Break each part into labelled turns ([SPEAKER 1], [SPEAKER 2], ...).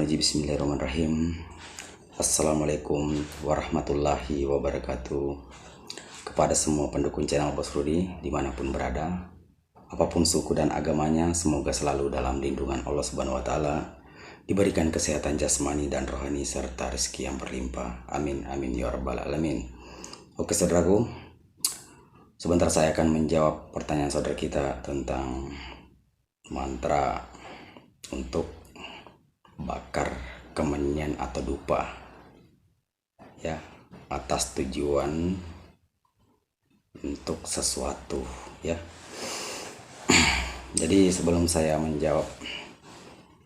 [SPEAKER 1] Minasyaitonirrajim. Bismillahirrahmanirrahim. Assalamualaikum warahmatullahi wabarakatuh. Kepada semua pendukung channel Bos Rudi dimanapun berada, apapun suku dan agamanya, semoga selalu dalam lindungan Allah Subhanahu wa Ta'ala, diberikan kesehatan jasmani dan rohani serta rezeki yang berlimpah. Amin amin ya rabbal alamin. Oke saudaraku, sebentar saya akan menjawab pertanyaan saudara kita tentang mantra untuk bakar kemenyan atau dupa, ya, atas tujuan untuk sesuatu, ya. Jadi sebelum saya menjawab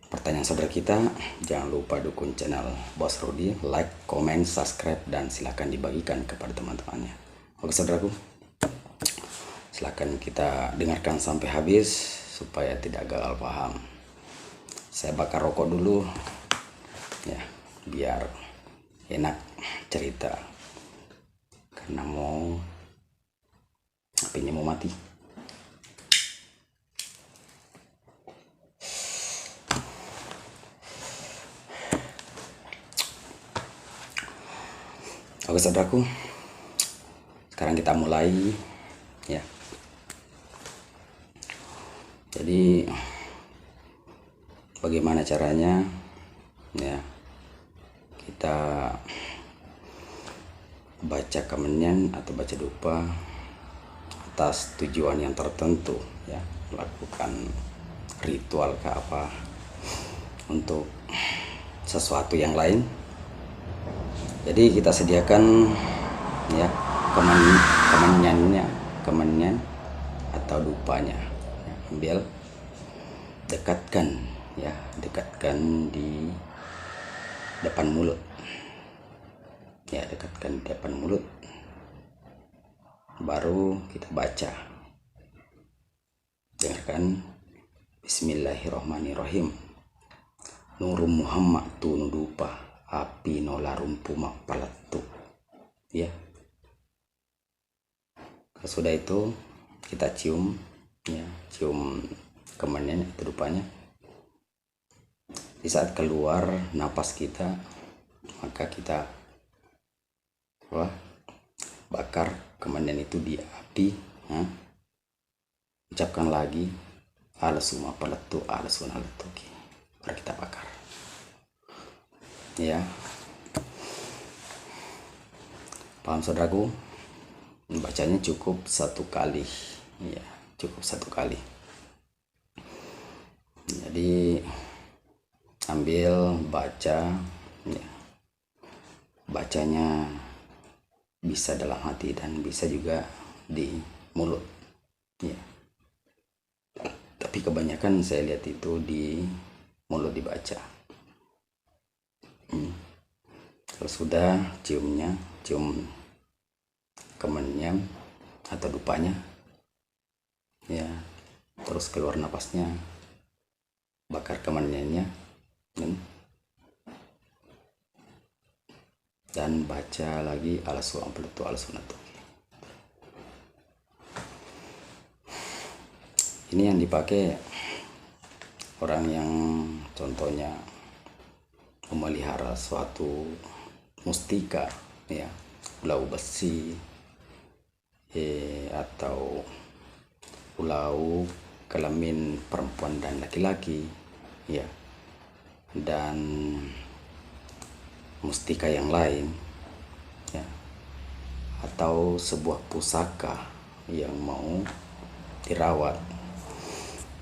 [SPEAKER 1] pertanyaan saudara kita, jangan lupa dukung channel Bos Rudi, like, comment, subscribe, dan silakan dibagikan kepada teman-temannya. Oke saudaraku, silakan kita dengarkan sampai habis supaya tidak gagal paham. Saya bakar rokok dulu, ya, biar enak cerita, karena apinya mau mati. Oke saudaraku, sekarang kita mulai, ya. Jadi bagaimana caranya, ya, kita baca kemenyan atau baca dupa atas tujuan yang tertentu, ya, melakukan ritual ke apa untuk sesuatu yang lain. Jadi kita sediakan, ya, kemenyan atau dupanya, ya, ambil, dekatkan, ya, dekatkan di depan mulut, ya, dekatkan di depan mulut, baru kita baca. Dengarkan. Bismillahirrahmanirrahim. Nurum Muhammad tu nudupa api nolarumpu mapalatu, ya. Kalau sudah itu kita cium, ya, cium kemenyan atau dupanya. Di saat keluar napas kita, maka kita bakar kemenyan itu di api, ya. Ucapkan lagi alasuma paletu alasunaletuki, baru kita bakar, ya. Paham saudaraku? Bacanya cukup satu kali, ya, cukup satu kali. Jadi ambil, baca, ya. Bacanya bisa dalam hati dan bisa juga di mulut, ya. Tapi kebanyakan saya lihat itu di mulut dibaca. Kalau sudah cium kemenyan atau dupanya, ya, terus keluar napasnya, bakar kemenyannya, dan baca lagi alasu'ampletu alasunatu. Ini yang dipakai orang yang contohnya memelihara suatu mustika, ya, ulau besi, atau ulau kelamin perempuan dan laki-laki, ya, dan mustika yang lain, ya, atau sebuah pusaka yang mau dirawat.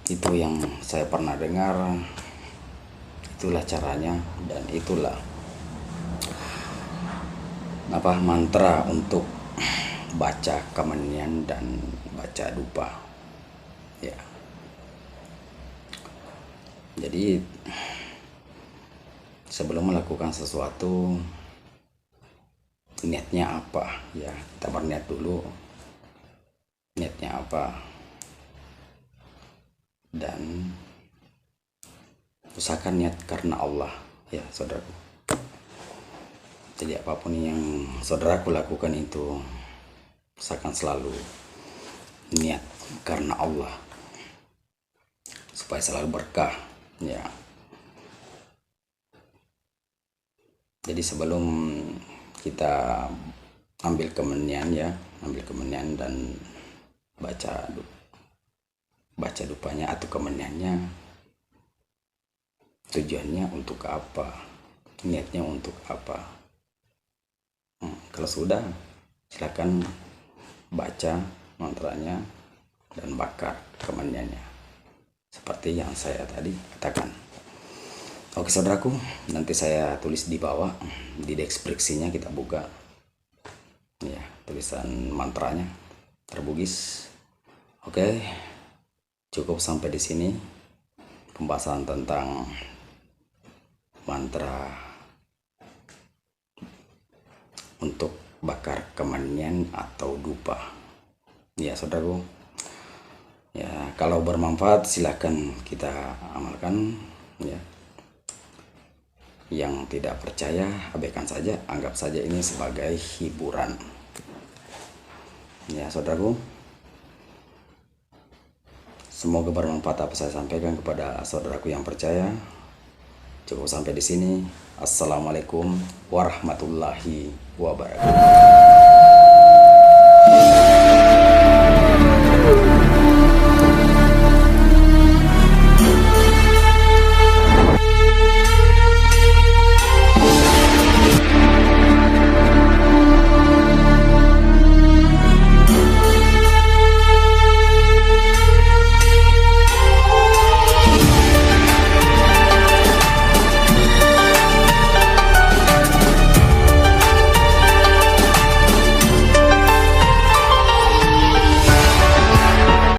[SPEAKER 1] Itu yang saya pernah dengar, itulah caranya, dan itulah mantra untuk baca kemenyan dan baca dupa, ya. Jadi sebelum melakukan sesuatu, niatnya apa, ya, kita berniat dulu niatnya apa, dan usahakan niat karena Allah, ya saudaraku. Jadi apapun yang saudaraku lakukan itu, usahakan selalu niat karena Allah supaya selalu berkah, ya. Jadi sebelum kita ambil kemenyan ya, dan baca dupanya atau kemenyannya, tujuannya untuk apa, niatnya untuk apa. Kalau sudah, silakan baca mantranya dan bakar kemenyannya seperti yang saya tadi katakan. Oke saudaraku, nanti saya tulis di bawah di deskripsinya, kita buka ya tulisan mantranya terbugis. Oke, cukup sampai di sini pembahasan tentang mantra untuk bakar kemenyan atau dupa. Ya saudaraku, ya kalau bermanfaat silahkan kita amalkan ya. Yang tidak percaya abaikan saja, anggap saja ini sebagai hiburan ya saudaraku. Semoga bermanfaat apa saya sampaikan kepada saudaraku yang percaya. Cukup sampai di sini. Assalamualaikum warahmatullahi wabarakatuh.